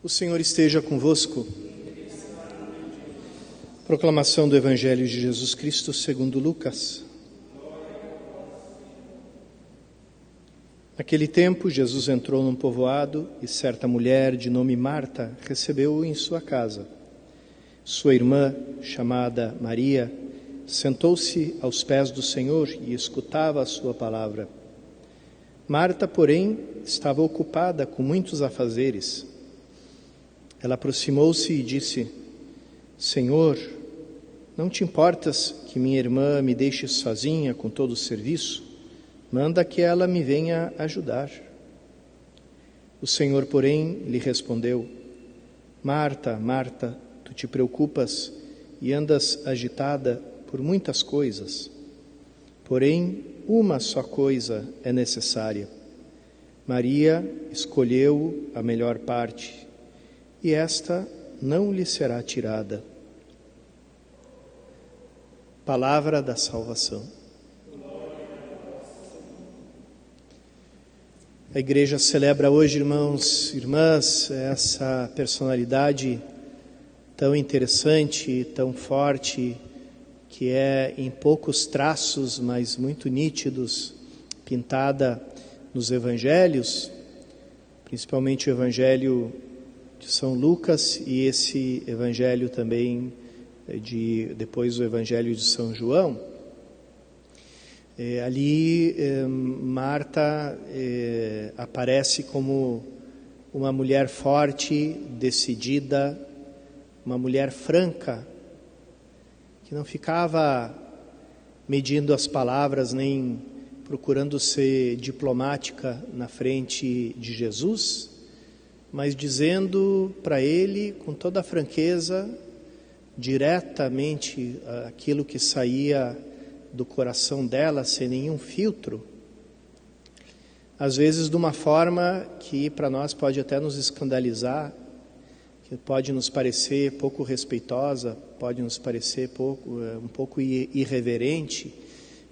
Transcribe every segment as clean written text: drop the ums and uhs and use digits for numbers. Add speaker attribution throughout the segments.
Speaker 1: O Senhor esteja convosco. Proclamação do Evangelho de Jesus Cristo segundo Lucas. Naquele tempo, Jesus entrou num povoado e certa mulher de nome Marta recebeu-o em sua casa. Sua irmã, chamada Maria, sentou-se aos pés do Senhor e escutava a sua palavra. Marta, porém, estava ocupada com muitos afazeres. Ela aproximou-se e disse: Senhor, não te importas que minha irmã me deixe sozinha com todo o serviço? Manda que ela me venha ajudar. O Senhor, porém, lhe respondeu: Marta, Marta, tu te preocupas e andas agitada por muitas coisas. Porém, uma só coisa é necessária. Maria escolheu a melhor parte, e esta não lhe será tirada. Palavra da salvação. A igreja celebra hoje, irmãos e irmãs, essa personalidade tão interessante, tão forte, que é em poucos traços, mas muito nítidos, pintada nos evangelhos, principalmente o evangelho de São Lucas e esse evangelho também depois o evangelho de São João. Ali Marta aparece como uma mulher forte, decidida, uma mulher franca, que não ficava medindo as palavras nem procurando ser diplomática na frente de Jesus, mas dizendo para ele com toda a franqueza, diretamente aquilo que saía do coração dela, sem nenhum filtro, às vezes de uma forma que para nós pode até nos escandalizar, que pode nos parecer pouco respeitosa, pode nos parecer um pouco irreverente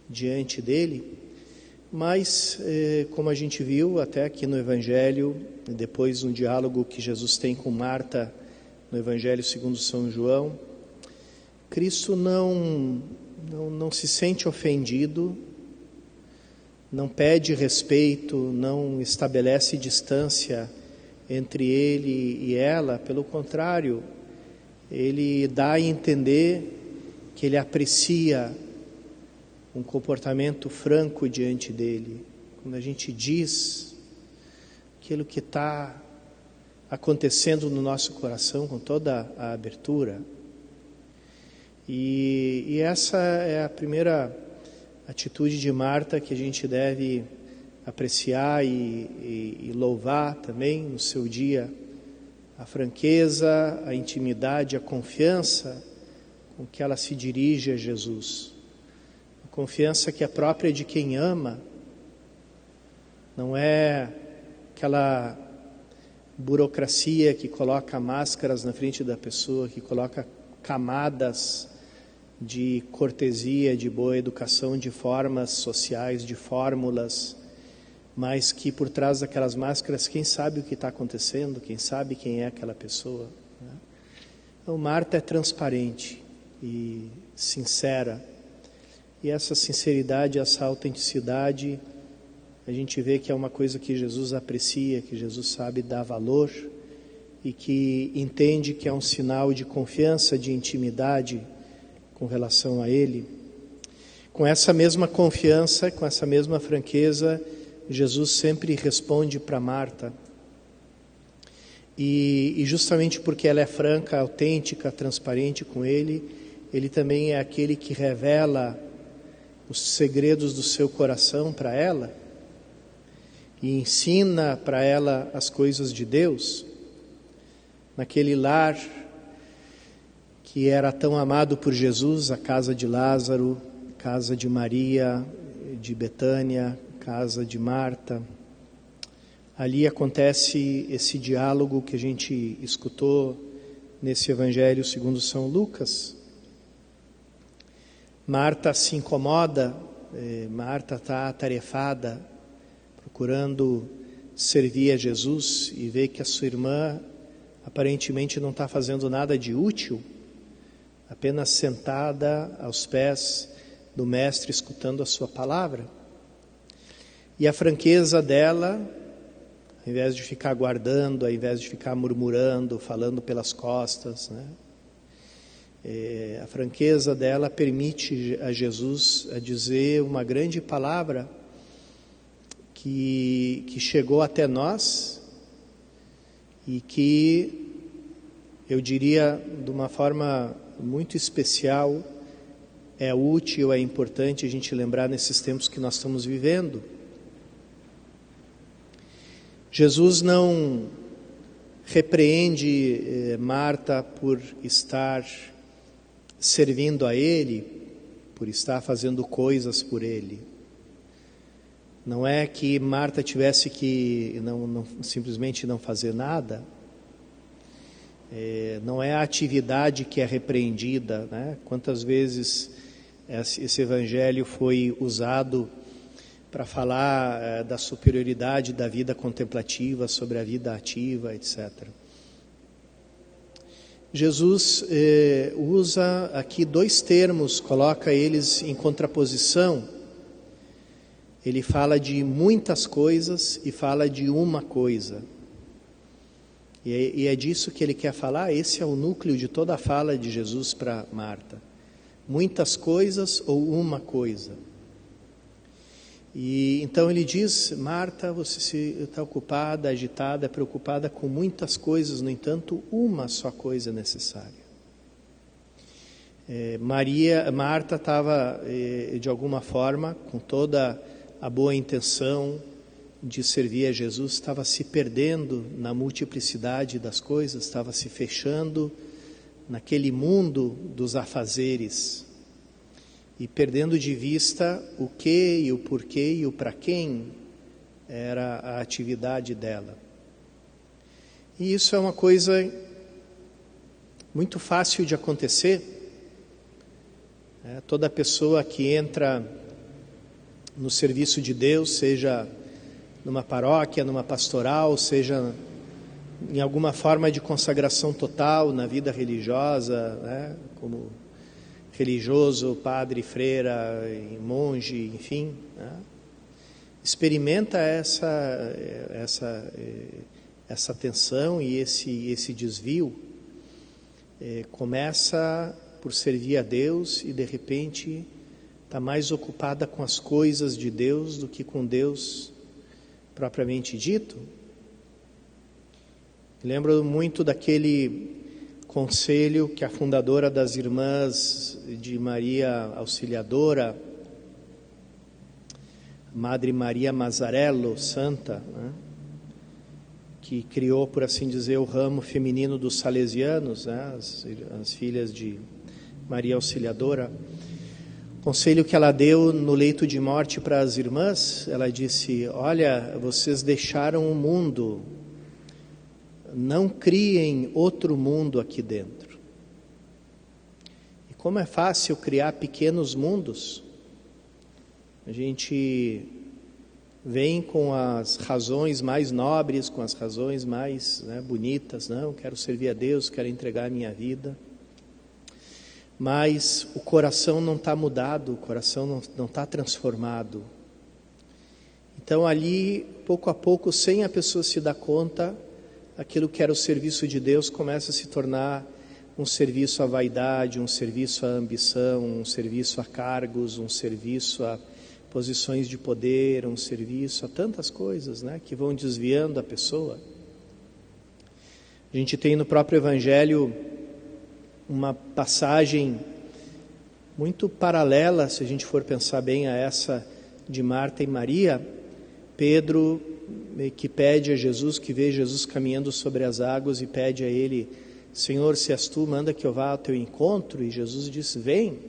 Speaker 1: diante dele, mas como a gente viu até aqui no Evangelho, depois um diálogo que Jesus tem com Marta no Evangelho segundo São João, Cristo não se sente ofendido, não pede respeito, não estabelece distância entre ele e ela, pelo contrário, ele dá a entender que ele aprecia um comportamento franco diante dele. Quando a gente diz aquilo que está acontecendo no nosso coração com toda a abertura. E essa é a primeira atitude de Marta que a gente deve apreciar e louvar também no seu dia. A franqueza, a intimidade, a confiança com que ela se dirige a Jesus. A confiança que é própria de quem ama. Não é aquela burocracia que coloca máscaras na frente da pessoa, que coloca camadas de cortesia, de boa educação, de formas sociais, de fórmulas, mas que por trás daquelas máscaras, quem sabe o que está acontecendo, quem sabe quem é aquela pessoa, né? Então Marta é transparente e sincera, e essa sinceridade, essa autenticidade, a gente vê que é uma coisa que Jesus aprecia, que Jesus sabe dar valor e que entende que é um sinal de confiança, de intimidade com relação a Ele. Com essa mesma confiança, com essa mesma franqueza, Jesus sempre responde para Marta. E justamente porque ela é franca, autêntica, transparente com Ele, Ele também é aquele que revela os segredos do seu coração para ela e ensina para ela as coisas de Deus. Naquele lar que era tão amado por Jesus, a casa de Lázaro, casa de Maria, de Betânia, casa de Marta. Ali acontece esse diálogo que a gente escutou nesse Evangelho segundo São Lucas. Marta se incomoda, Marta está atarefada, procurando servir a Jesus e vê que a sua irmã aparentemente não está fazendo nada de útil, apenas sentada aos pés do Mestre, escutando a sua palavra. E a franqueza dela, ao invés de ficar guardando, ao invés de ficar murmurando, falando pelas costas, né? A franqueza dela permite a Jesus a dizer uma grande palavra que chegou até nós e que, eu diria, de uma forma muito especial, é útil, é importante a gente lembrar nesses tempos que nós estamos vivendo. Jesus não repreende Marta por estar servindo a Ele, por estar fazendo coisas por Ele. Não é que Marta tivesse que simplesmente não fazer nada. Não é a atividade que é repreendida, né? Quantas vezes esse evangelho foi usado para falar da superioridade da vida contemplativa sobre a vida ativa, etc. Jesus usa aqui dois termos, coloca eles em contraposição. Ele fala de muitas coisas e fala de uma coisa. E é disso que ele quer falar. Esse é o núcleo de toda a fala de Jesus para Marta. Muitas coisas ou uma coisa. E então ele diz: Marta, você está ocupada, agitada, preocupada com muitas coisas, no entanto, uma só coisa é necessária. Marta estava, de alguma forma, com toda a boa intenção de servir a Jesus, estava se perdendo na multiplicidade das coisas, estava se fechando naquele mundo dos afazeres e perdendo de vista o que e o porquê e o para quem era a atividade dela. E isso é uma coisa muito fácil de acontecer. Toda pessoa que entra no serviço de Deus, seja numa paróquia, numa pastoral, seja em alguma forma de consagração total na vida religiosa, né? Como religioso, padre, freira, monge, enfim, né? Experimenta essa tensão e esse desvio. Começa por servir a Deus e de repente está mais ocupada com as coisas de Deus do que com Deus propriamente dito. Lembro muito daquele conselho que a fundadora das Irmãs de Maria Auxiliadora, Madre Maria Mazzarello, santa, né, que criou, por assim dizer, o ramo feminino dos salesianos, né, as filhas de Maria Auxiliadora. O conselho que ela deu no leito de morte para as irmãs, ela disse: olha, vocês deixaram o mundo, não criem outro mundo aqui dentro. E como é fácil criar pequenos mundos. A gente vem com as razões mais nobres, com as razões mais, né, bonitas. Não, quero servir a Deus, quero entregar a minha vida. Mas o coração não está mudado, o coração não está transformado. Então ali, pouco a pouco, sem a pessoa se dar conta, aquilo que era o serviço de Deus começa a se tornar um serviço à vaidade, um serviço à ambição, um serviço a cargos, um serviço a posições de poder, um serviço a tantas coisas, né, que vão desviando a pessoa. A gente tem no próprio Evangelho uma passagem muito paralela, se a gente for pensar bem, a essa de Marta e Maria. Pedro, que pede a Jesus, que vê Jesus caminhando sobre as águas e pede a ele: Senhor, se és tu, manda que eu vá ao teu encontro. E Jesus disse: vem.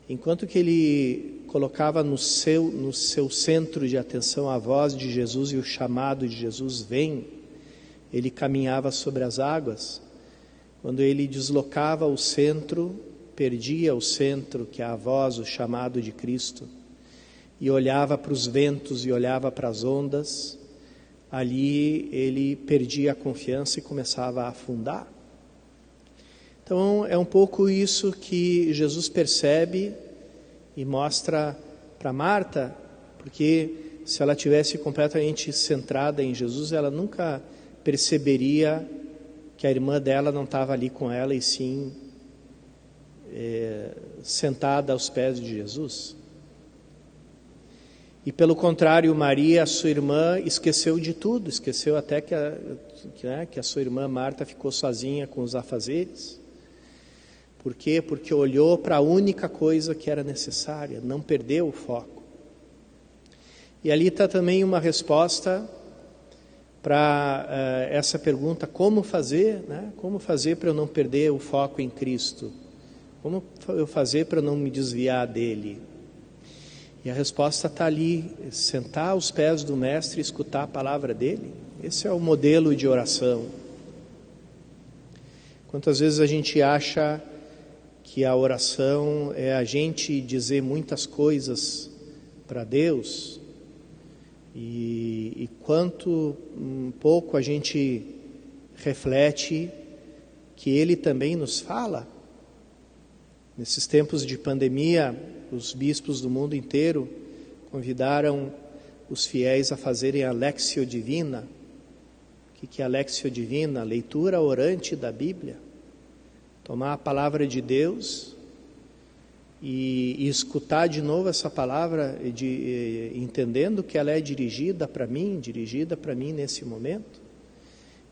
Speaker 1: Enquanto que ele colocava no seu centro de atenção a voz de Jesus e o chamado de Jesus, vem, ele caminhava sobre as águas. Quando ele deslocava o centro, perdia o centro, que é a voz, o chamado de Cristo, e olhava para os ventos e olhava para as ondas, ali ele perdia a confiança e começava a afundar. Então é um pouco isso que Jesus percebe e mostra para Marta, porque se ela tivesse completamente centrada em Jesus, ela nunca perceberia que a irmã dela não estava ali com ela, e sim sentada aos pés de Jesus. E pelo contrário, Maria, sua irmã, esqueceu de tudo, esqueceu até que a sua irmã Marta ficou sozinha com os afazeres. Por quê? Porque olhou para a única coisa que era necessária, não perdeu o foco. E ali está também uma resposta para essa pergunta: como fazer, né? Como fazer para eu não perder o foco em Cristo? Como eu fazer para não me desviar dele? E a resposta está ali: sentar aos pés do Mestre e escutar a palavra dele. Esse é o modelo de oração. Quantas vezes a gente acha que a oração é a gente dizer muitas coisas para Deus, e quanto pouco a gente reflete que Ele também nos fala. Nesses tempos de pandemia, os bispos do mundo inteiro convidaram os fiéis a fazerem a Lectio Divina. O que é a Lectio Divina? A leitura orante da Bíblia. Tomar a palavra de Deus e escutar de novo essa palavra, entendendo que ela é dirigida para mim nesse momento.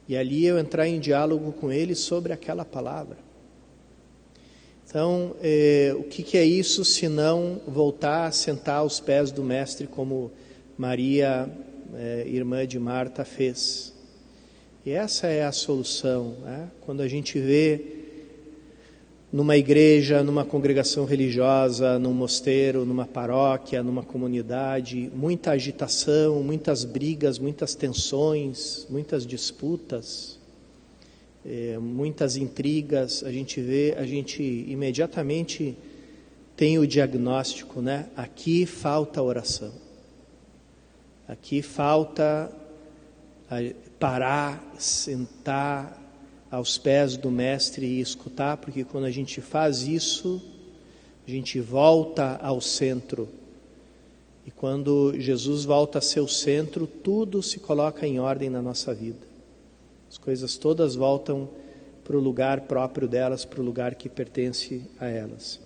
Speaker 1: E ali eu entrar em diálogo com Ele sobre aquela palavra. Então, o que é isso se não voltar a sentar aos pés do Mestre, como Maria, irmã de Marta, fez? E essa é a solução, né? Quando a gente vê numa igreja, numa congregação religiosa, num mosteiro, numa paróquia, numa comunidade, muita agitação, muitas brigas, muitas tensões, muitas disputas, muitas intrigas, a gente imediatamente tem o diagnóstico, né? Aqui falta oração. Aqui falta parar, sentar aos pés do Mestre e escutar, porque quando a gente faz isso, a gente volta ao centro. E quando Jesus volta a ser o centro, tudo se coloca em ordem na nossa vida. As coisas todas voltam para o lugar próprio delas, para o lugar que pertence a elas.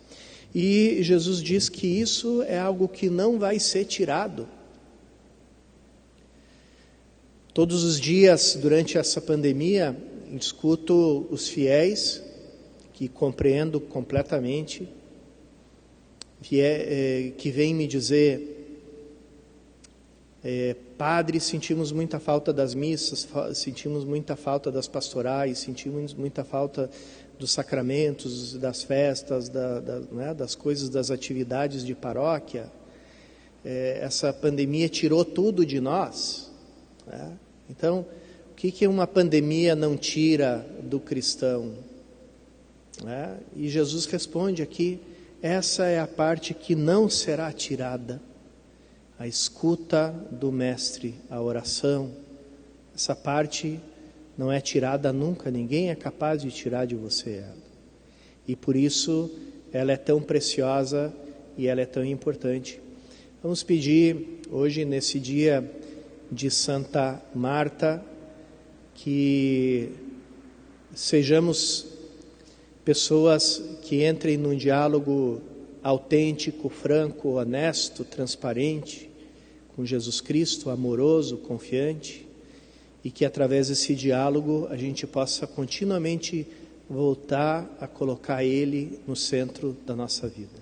Speaker 1: E Jesus diz que isso é algo que não vai ser tirado. Todos os dias, durante essa pandemia, escuto os fiéis, que compreendo completamente, que vêm me dizer: Padre, sentimos muita falta das missas, sentimos muita falta das pastorais, sentimos muita falta dos sacramentos, das festas, das coisas, das atividades de paróquia. Essa pandemia tirou tudo de nós, né? Então, o que uma pandemia não tira do cristão? E Jesus responde aqui: essa é a parte que não será tirada. A escuta do Mestre, a oração, essa parte não é tirada nunca, ninguém é capaz de tirar de você ela. E por isso ela é tão preciosa e ela é tão importante. Vamos pedir hoje, nesse dia de Santa Marta, que sejamos pessoas que entrem num diálogo autêntico, franco, honesto, transparente, com Jesus Cristo, amoroso, confiante, e que através desse diálogo a gente possa continuamente voltar a colocar Ele no centro da nossa vida.